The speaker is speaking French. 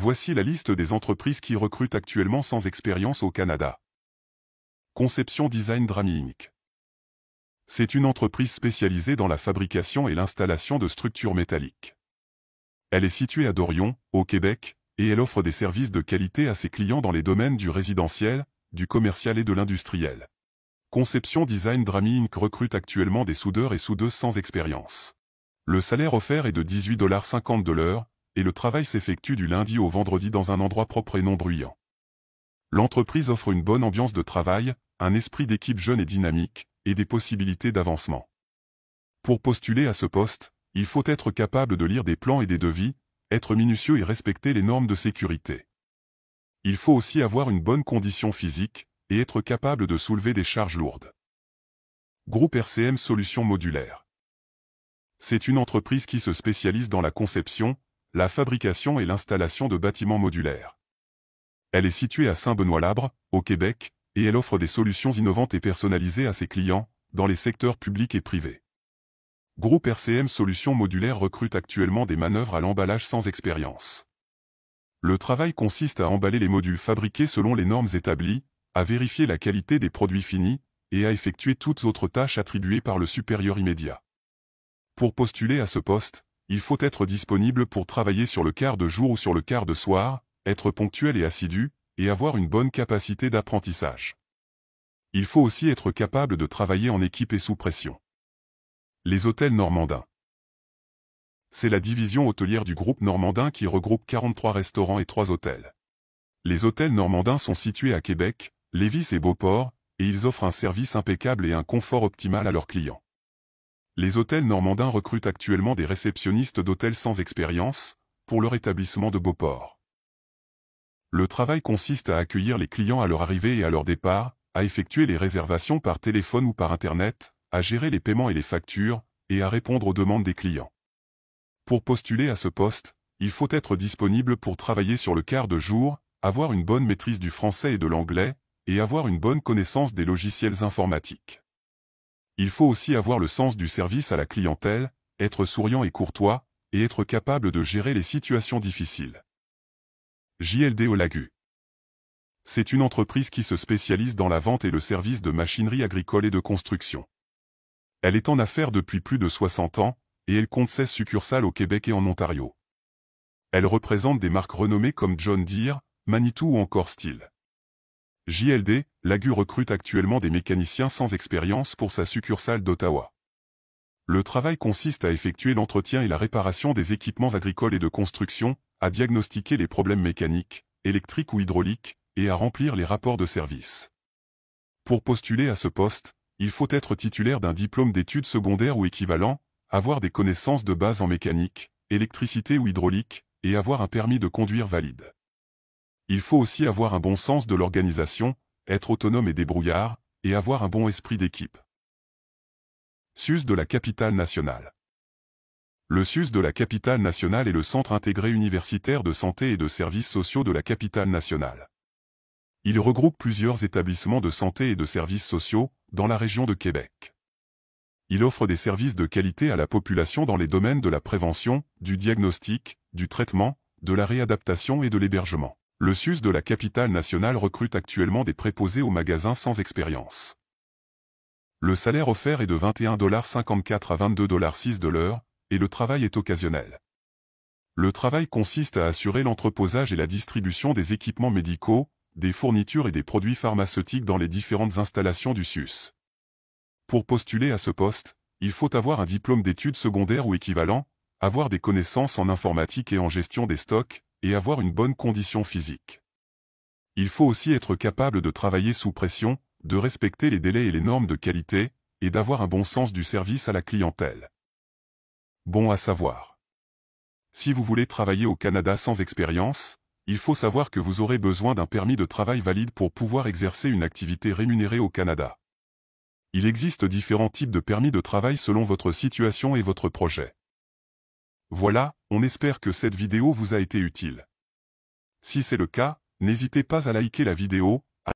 Voici la liste des entreprises qui recrutent actuellement sans expérience au Canada. Conception Design Dramy Inc. C'est une entreprise spécialisée dans la fabrication et l'installation de structures métalliques. Elle est située à Dorion, au Québec, et elle offre des services de qualité à ses clients dans les domaines du résidentiel, du commercial et de l'industriel. Conception Design Dramy Inc. recrute actuellement des soudeurs et soudeuses sans expérience. Le salaire offert est de 18,50 $ de l'heure, et le travail s'effectue du lundi au vendredi dans un endroit propre et non bruyant. L'entreprise offre une bonne ambiance de travail, un esprit d'équipe jeune et dynamique, et des possibilités d'avancement. Pour postuler à ce poste, il faut être capable de lire des plans et des devis, être minutieux et respecter les normes de sécurité. Il faut aussi avoir une bonne condition physique, et être capable de soulever des charges lourdes. Groupe RCM Solutions Modulaires. C'est une entreprise qui se spécialise dans la conception, la fabrication et l'installation de bâtiments modulaires. Elle est située à Saint-Benoît-Labre, au Québec, et elle offre des solutions innovantes et personnalisées à ses clients, dans les secteurs publics et privés. Groupe RCM Solutions Modulaires recrute actuellement des manœuvres à l'emballage sans expérience. Le travail consiste à emballer les modules fabriqués selon les normes établies, à vérifier la qualité des produits finis, et à effectuer toutes autres tâches attribuées par le supérieur immédiat. Pour postuler à ce poste, il faut être disponible pour travailler sur le quart de jour ou sur le quart de soir, être ponctuel et assidu, et avoir une bonne capacité d'apprentissage. Il faut aussi être capable de travailler en équipe et sous pression. Les hôtels Normandin. C'est la division hôtelière du groupe Normandin qui regroupe 43 restaurants et 3 hôtels. Les hôtels Normandin sont situés à Québec, Lévis et Beauport, et ils offrent un service impeccable et un confort optimal à leurs clients. Les hôtels Normandin recrutent actuellement des réceptionnistes d'hôtels sans expérience, pour leur établissement de Beauport. Le travail consiste à accueillir les clients à leur arrivée et à leur départ, à effectuer les réservations par téléphone ou par Internet, à gérer les paiements et les factures, et à répondre aux demandes des clients. Pour postuler à ce poste, il faut être disponible pour travailler sur le quart de jour, avoir une bonne maîtrise du français et de l'anglais, et avoir une bonne connaissance des logiciels informatiques. Il faut aussi avoir le sens du service à la clientèle, être souriant et courtois, et être capable de gérer les situations difficiles. JLD au Lagu. C'est une entreprise qui se spécialise dans la vente et le service de machinerie agricole et de construction. Elle est en affaires depuis plus de 60 ans, et elle compte 16 succursales au Québec et en Ontario. Elle représente des marques renommées comme John Deere, Manitou ou encore Stihl. JLD, Lagu recrute actuellement des mécaniciens sans expérience pour sa succursale d'Ottawa. Le travail consiste à effectuer l'entretien et la réparation des équipements agricoles et de construction, à diagnostiquer les problèmes mécaniques, électriques ou hydrauliques, et à remplir les rapports de service. Pour postuler à ce poste, il faut être titulaire d'un diplôme d'études secondaires ou équivalent, avoir des connaissances de base en mécanique, électricité ou hydraulique, et avoir un permis de conduire valide. Il faut aussi avoir un bon sens de l'organisation, être autonome et débrouillard, et avoir un bon esprit d'équipe. CUS de la Capitale Nationale. Le CUS de la Capitale Nationale est le Centre intégré universitaire de santé et de services sociaux de la Capitale Nationale. Il regroupe plusieurs établissements de santé et de services sociaux, dans la région de Québec. Il offre des services de qualité à la population dans les domaines de la prévention, du diagnostic, du traitement, de la réadaptation et de l'hébergement. Le CUS de la Capitale Nationale recrute actuellement des préposés aux magasins sans expérience. Le salaire offert est de 21,54 $ à 22,06 $ de l'heure, et le travail est occasionnel. Le travail consiste à assurer l'entreposage et la distribution des équipements médicaux, des fournitures et des produits pharmaceutiques dans les différentes installations du CUS. Pour postuler à ce poste, il faut avoir un diplôme d'études secondaires ou équivalent, avoir des connaissances en informatique et en gestion des stocks, et avoir une bonne condition physique. Il faut aussi être capable de travailler sous pression, de respecter les délais et les normes de qualité, et d'avoir un bon sens du service à la clientèle. Bon à savoir. Si vous voulez travailler au Canada sans expérience, il faut savoir que vous aurez besoin d'un permis de travail valide pour pouvoir exercer une activité rémunérée au Canada. Il existe différents types de permis de travail selon votre situation et votre projet. Voilà, on espère que cette vidéo vous a été utile. Si c'est le cas, n'hésitez pas à liker la vidéo,